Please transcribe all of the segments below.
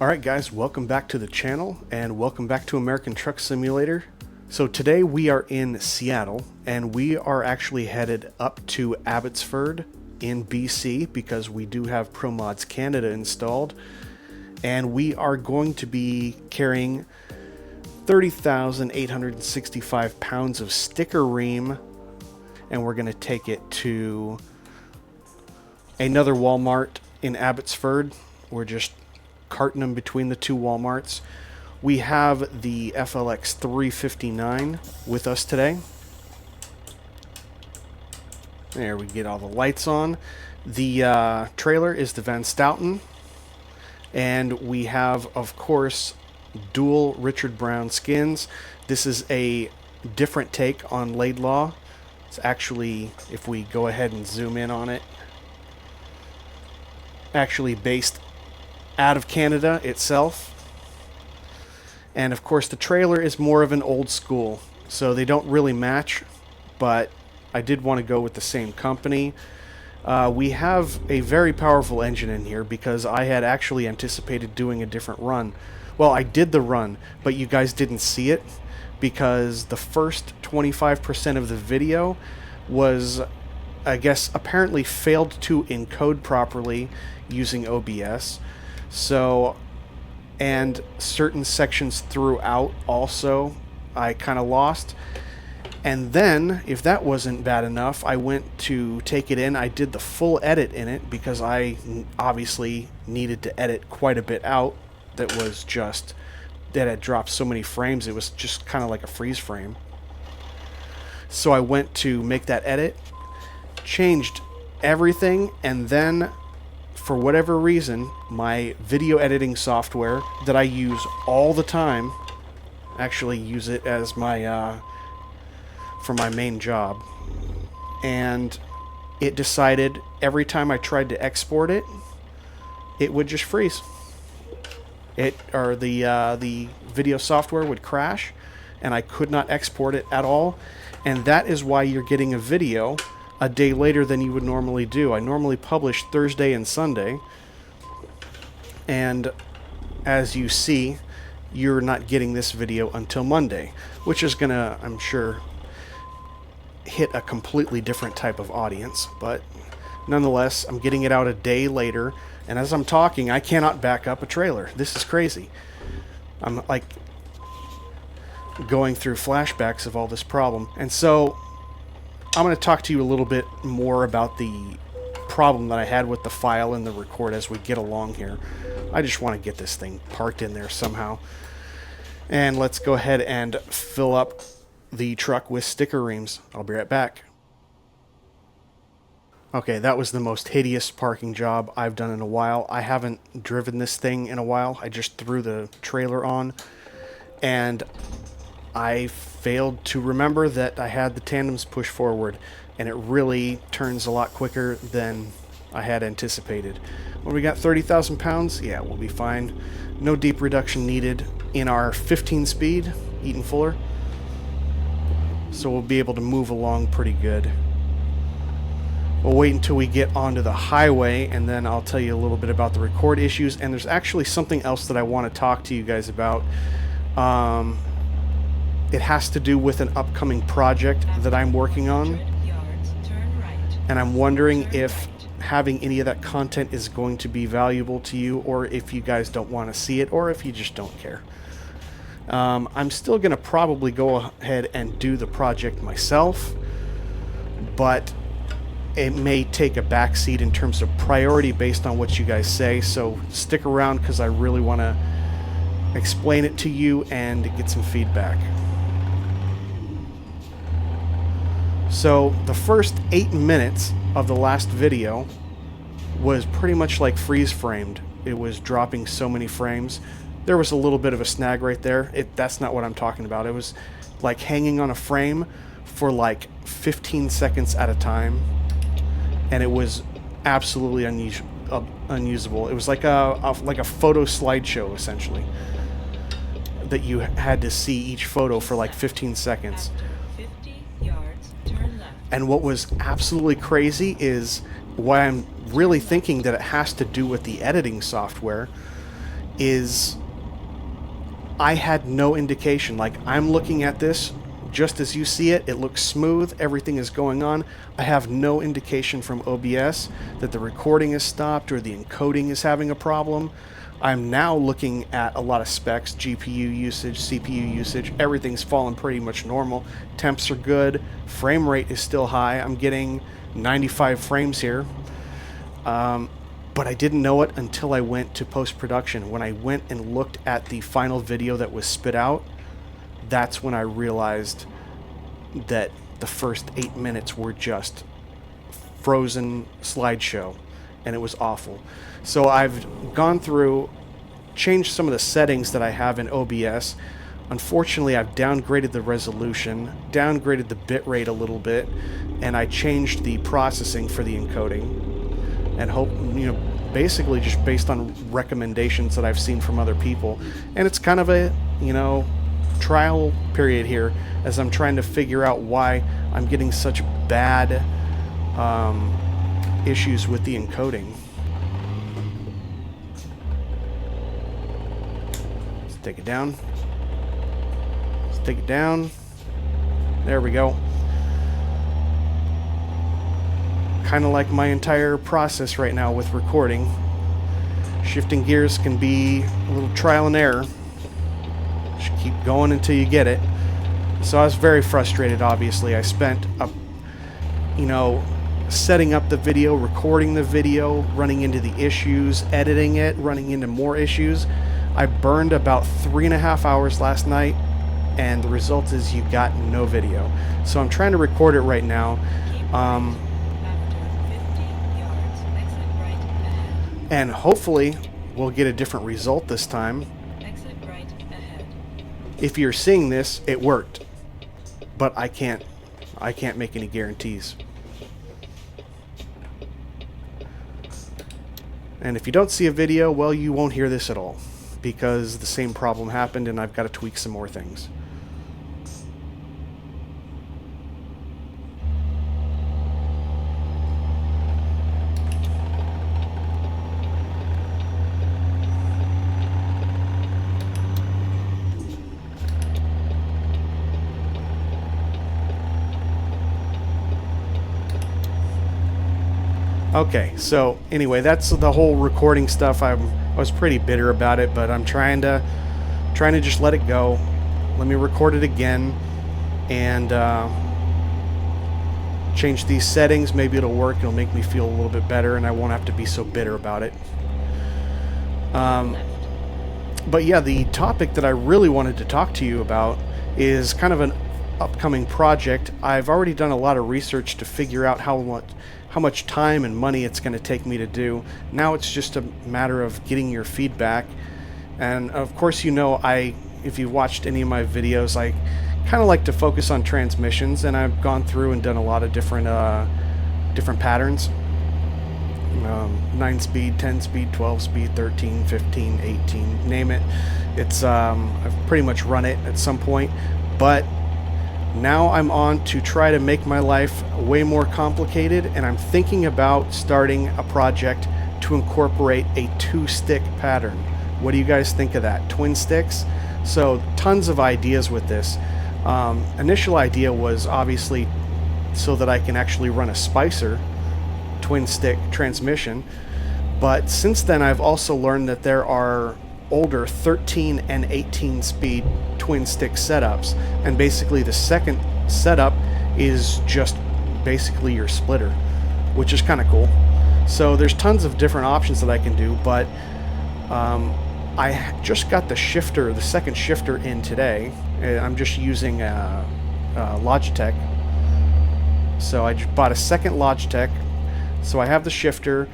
Alright guys, welcome back to the channel and welcome back to American Truck Simulator. So today we are in Seattle and we are actually headed up to Abbotsford in BC because we do have Promods Canada installed, and we are going to be carrying 30,865 pounds of sticker ream, and we're going to take it to another Walmart in Abbotsford. We're just carting them between the two Walmarts. We have the FLX 359 with us today. There, we get all the lights on. The trailer is the Van Stoughton, and we have, of course, dual Richard Brown skins. This is a different take on Laidlaw. It's actually, if we go ahead and zoom in on it, actually based out of Canada itself. And of course the trailer is more of an old school, so they don't really match, but I did want to go with the same company. We have a very powerful engine in here because I had actually anticipated doing a different run. Well, I did the run, but you guys didn't see it because the first 25% of the video was, I guess, apparently failed to encode properly using OBS. So, and certain sections throughout also I kind of lost. And then, if that wasn't bad enough, I went to take it in. I did the full edit in it because I obviously needed to edit quite a bit out that was just, that had dropped so many frames, it was just kind of like a freeze frame. So I went to make that edit, changed everything, and then for whatever reason, my video editing software that I use all the time, actually use it as my for my main job, and it decided every time I tried to export it, it would just freeze. The video software would crash, and I could not export it at all. And that is why you're getting a video a day later than you would normally do. I normally publish Thursday and Sunday, and as you see, you're not getting this video until Monday, which is gonna, I'm sure, hit a completely different type of audience. But nonetheless, I'm getting it out a day later, and as I'm talking, I cannot back up a trailer. This is crazy. I'm like going through flashbacks of all this problem. And so I'm going to talk to you a little bit more about the problem that I had with the file and the record as we get along here. I just want to get this thing parked in there somehow. And let's go ahead and fill up the truck with sticker reams. I'll be right back. Okay, that was the most hideous parking job I've done in a while. I haven't driven this thing in a while. I just threw the trailer on, and I failed to remember that I had the tandems push forward, and it really turns a lot quicker than I had anticipated. When we got 30,000 pounds, yeah, we'll be fine. No deep reduction needed in our 15 speed, Eaton Fuller. So we'll be able to move along pretty good. We'll wait until we get onto the highway, and then I'll tell you a little bit about the record issues. And there's actually something else that I want to talk to you guys about. It has to do with an upcoming project that I'm working on, and I'm wondering if having any of that content is going to be valuable to you, or if you guys don't want to see it, or if you just don't care. I'm still going to probably go ahead and do the project myself, but it may take a backseat in terms of priority based on what you guys say, so stick around because I really want to explain it to you and get some feedback. So the first 8 minutes of the last video was pretty much like freeze framed. It was dropping so many frames. There was a little bit of a snag right there. That's not what I'm talking about. It was like hanging on a frame for like 15 seconds at a time, and it was absolutely unusable. It was like a photo slideshow essentially, that you had to see each photo for like 15 seconds. And what was absolutely crazy is why I'm really thinking that it has to do with the editing software is I had no indication. Like, I'm looking at this just as you see it. It looks smooth. Everything is going on. I have no indication from OBS that the recording is stopped or the encoding is having a problem. I'm now looking at a lot of specs, GPU usage, CPU usage. Everything's fallen pretty much normal. Temps are good. Frame rate is still high. I'm getting 95 frames here. But I didn't know it until I went to post-production. When I went and looked at the final video that was spit out, that's when I realized that the first 8 minutes were just frozen slideshow, and it was awful. So I've gone through, changed some of the settings that I have in OBS. Unfortunately, I've downgraded the resolution, downgraded the bitrate a little bit, and I changed the processing for the encoding. And hope, basically just based on recommendations that I've seen from other people. And it's kind of a, trial period here as I'm trying to figure out why I'm getting such bad issues with the encoding. Let's take it down. Let's take it down. There we go. Kind of like my entire process right now with recording. Shifting gears can be a little trial and error. Just keep going until you get it. So I was very frustrated, obviously. I spent setting up the video, recording the video, running into the issues, editing it, running into more issues. I burned about 3.5 hours last night, and the result is you got no video. So I'm trying to record it right now. And hopefully we'll get a different result this time. Exit right ahead. If you're seeing this, it worked. But I can't make any guarantees. And if you don't see a video, well, you won't hear this at all, because the same problem happened and I've got to tweak some more things. Okay, so anyway, that's the whole recording stuff. I was pretty bitter about it, but I'm trying to just let it go. Let me record it again and change these settings. Maybe it'll work. It'll make me feel a little bit better, and I won't have to be so bitter about it. But yeah, the topic that I really wanted to talk to you about is kind of an upcoming project. I've already done a lot of research to figure out how much time and money it's going to take me to do. Now it's just a matter of getting your feedback. And of course, if you've watched any of my videos, I kind of like to focus on transmissions, and I've gone through and done a lot of different patterns. 9-speed, 10-speed, 12-speed, 13, 15, 18, name it. It's I've pretty much run it at some point, but now I'm on to try to make my life way more complicated, and I'm thinking about starting a project to incorporate a 2-stick pattern. What do you guys think of that? Twin sticks? So tons of ideas with this. Initial idea was obviously so that I can actually run a Spicer twin stick transmission, but since then I've also learned that there are older 13 and 18 speed twin stick setups, and basically the second setup is just basically your splitter, which is kind of cool. So there's tons of different options that I can do, but I just got the second shifter in today. I'm just using Logitech. So I just bought a second Logitech. So I have the shifter.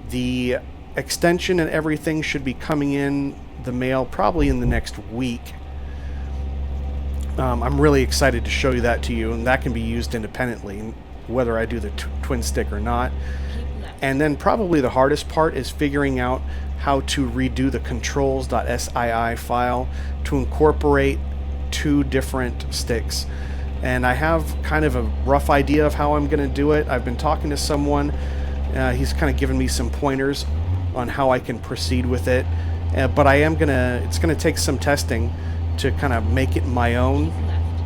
The extension and everything should be coming in the mail probably in the next week. I'm really excited to show you that to you, and that can be used independently, whether I do the twin stick or not. And then probably the hardest part is figuring out how to redo the controls.sii file to incorporate 2 different sticks. And I have kind of a rough idea of how I'm going to do it. I've been talking to someone. He's kind of given me some pointers on how I can proceed with it. But I am gonna. It's gonna take some testing to kind of make it my own, Left.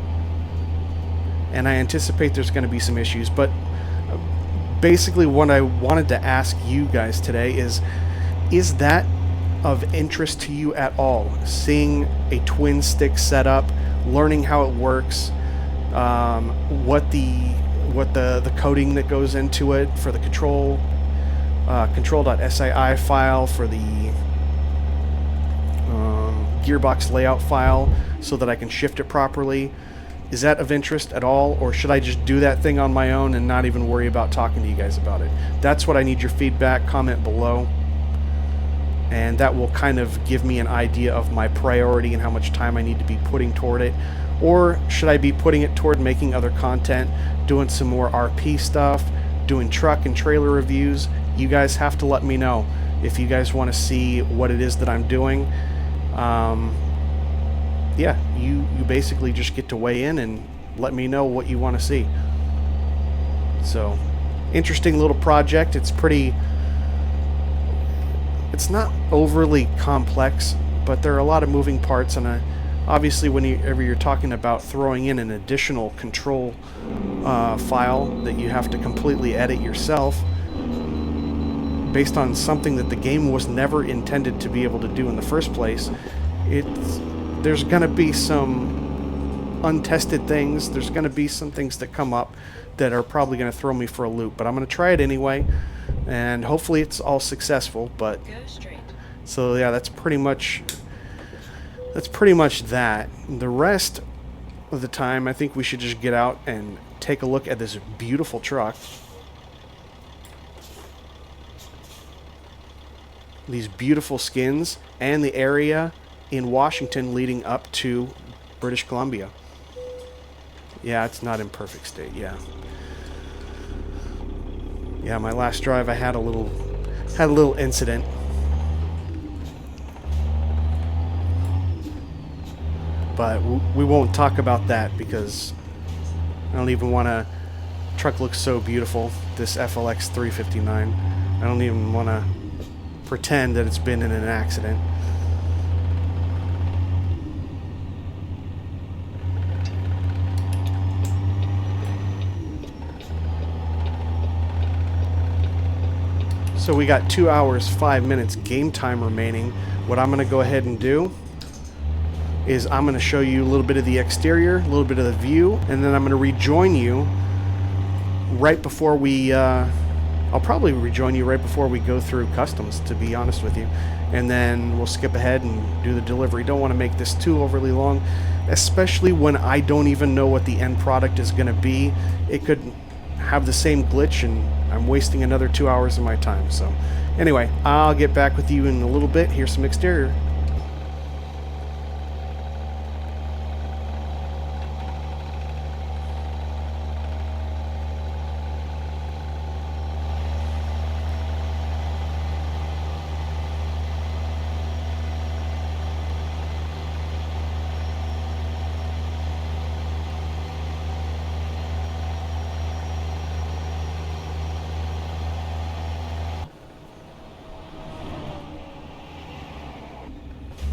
and I anticipate there's going to be some issues. But basically, what I wanted to ask you guys today is that of interest to you at all? Seeing a twin stick setup, learning how it works, what the coding that goes into it for the control.sii file, for the gearbox layout file, so that I can shift it properly. Is that of interest at all, or should I just do that thing on my own and not even worry about talking to you guys about it? That's what I need your feedback. Comment below, and that will kind of give me an idea of my priority and how much time I need to be putting toward it. Or should I be putting it toward making other content, doing some more RP stuff, doing truck and trailer reviews? You guys have to let me know if you guys want to see what it is that I'm doing. Yeah, you basically just get to weigh in and let me know what you want to see. So, interesting little project. It's not overly complex, but there are a lot of moving parts, and obviously whenever you're talking about throwing in an additional control file that you have to completely edit yourself based on something that the game was never intended to be able to do in the first place, there's going to be some untested things. There's going to be some things that come up that are probably going to throw me for a loop, but I'm going to try it anyway, and hopefully it's all successful. But Go straight. so yeah, that's pretty much that. The rest of the time, I think we should just get out and take a look at this beautiful truck. These beautiful skins and the area in Washington leading up to British Columbia. Yeah, it's not in perfect state. Yeah, my last drive I had a little incident. But we won't talk about that because I don't even want to. Truck looks so beautiful, this FLX 359. I don't even want to pretend that it's been in an accident. So we got 2 hours, 5 minutes game time remaining. What I'm going to go ahead and do is I'm going to show you a little bit of the exterior, a little bit of the view, and then I'm going to rejoin you right before we... I'll probably rejoin you right before we go through customs, to be honest with you. And then we'll skip ahead and do the delivery. Don't want to make this too overly long, especially when I don't even know what the end product is going to be. It could have the same glitch and I'm wasting another 2 hours of my time. So anyway, I'll get back with you in a little bit. Here's some exterior.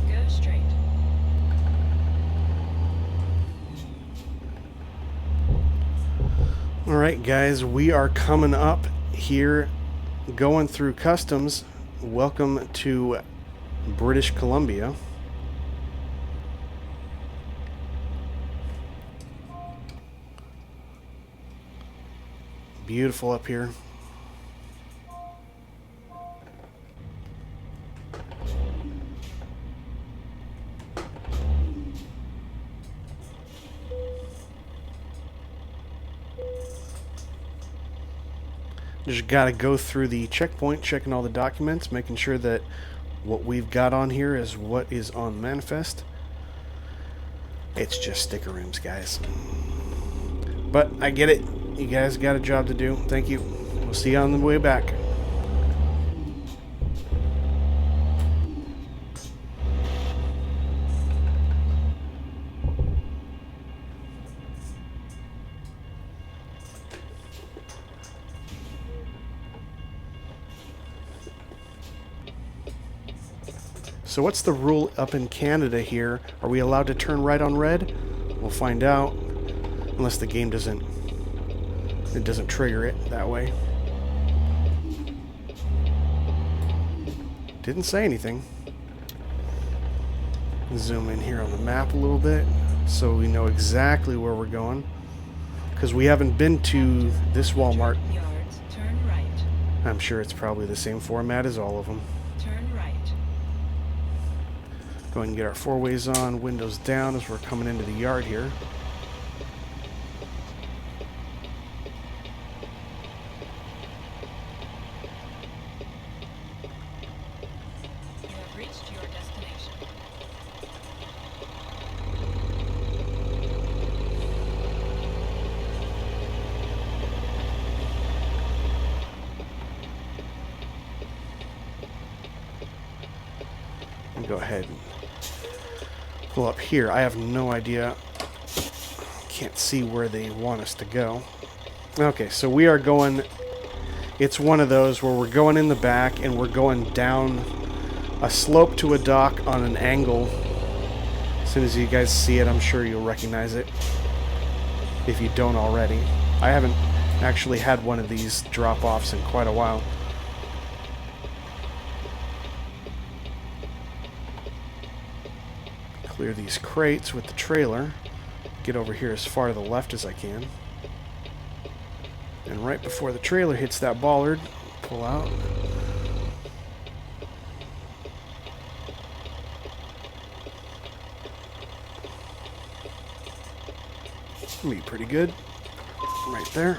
Go straight. Alright guys, we are coming up here, going through customs. Welcome to British Columbia. Beautiful up here. Just got to go through the checkpoint, checking all the documents, making sure that what we've got on here is what is on manifest. It's just sticker rims, guys. But I get it. You guys got a job to do. Thank you. We'll see you on the way back. So what's the rule up in Canada here? Are we allowed to turn right on red? We'll find out. Unless the game doesn't trigger it that way. Didn't say anything. Zoom in here on the map a little bit so we know exactly where we're going. Because we haven't been to this Walmart. Yards, turn right. I'm sure it's probably the same format as all of them. Turn right. Go ahead and get our four ways on, windows down as we're coming into the yard here. You have reached your destination. And go ahead and pull up here. I have no idea. Can't see where they want us to go. Okay, so we are going... It's one of those where we're going in the back and we're going down a slope to a dock on an angle. As soon as you guys see it, I'm sure you'll recognize it. If you don't already. I haven't actually had one of these drop-offs in quite a while. Clear these crates with the trailer. Get over here as far to the left as I can. And right before the trailer hits that bollard, pull out. Be pretty good. Right there.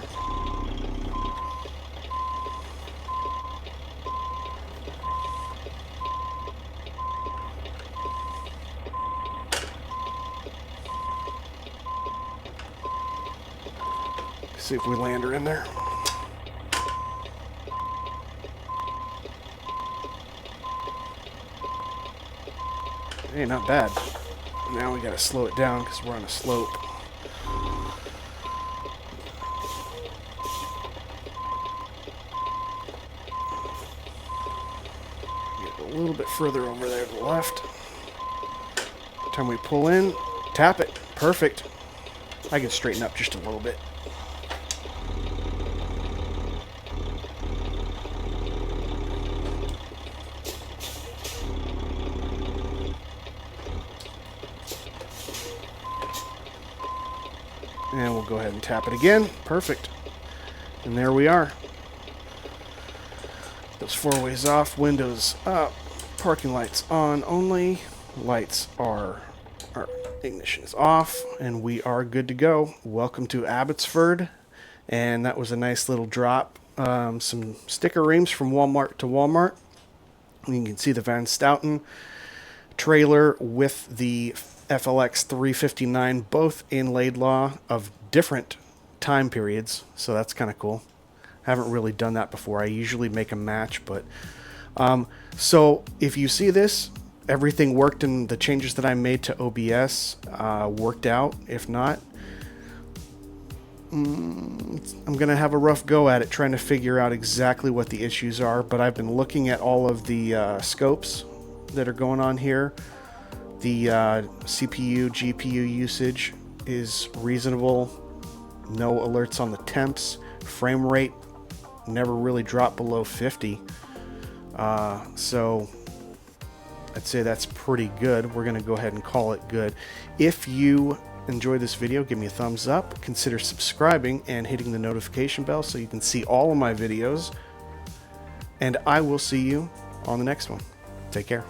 See if we land her in there. Hey, not bad. Now we gotta slow it down because we're on a slope. Get a little bit further over there to the left. Time we pull in, tap it. Perfect. I can straighten up just a little bit. And we'll go ahead and tap it again. Perfect. And there we are. Those four ways off, windows up, parking lights on only, lights are, our ignition is off, and we are good to go. Welcome to Abbotsford. And that was a nice little drop. Some sticker reams from Walmart to Walmart. You can see the Van Stoughton trailer with the FLX 359, both in Laidlaw of different time periods, so that's kind of cool. I haven't really done that before. I usually make a match, but so if you see this, everything worked and the changes that I made to OBS worked out. If not, I'm gonna have a rough go at it trying to figure out exactly what the issues are, but I've been looking at all of the scopes that are going on here. The CPU, GPU usage is reasonable. No alerts on the temps. Frame rate never really dropped below 50. So I'd say that's pretty good. We're going to go ahead and call it good. If you enjoyed this video, give me a thumbs up. Consider subscribing and hitting the notification bell so you can see all of my videos. And I will see you on the next one. Take care.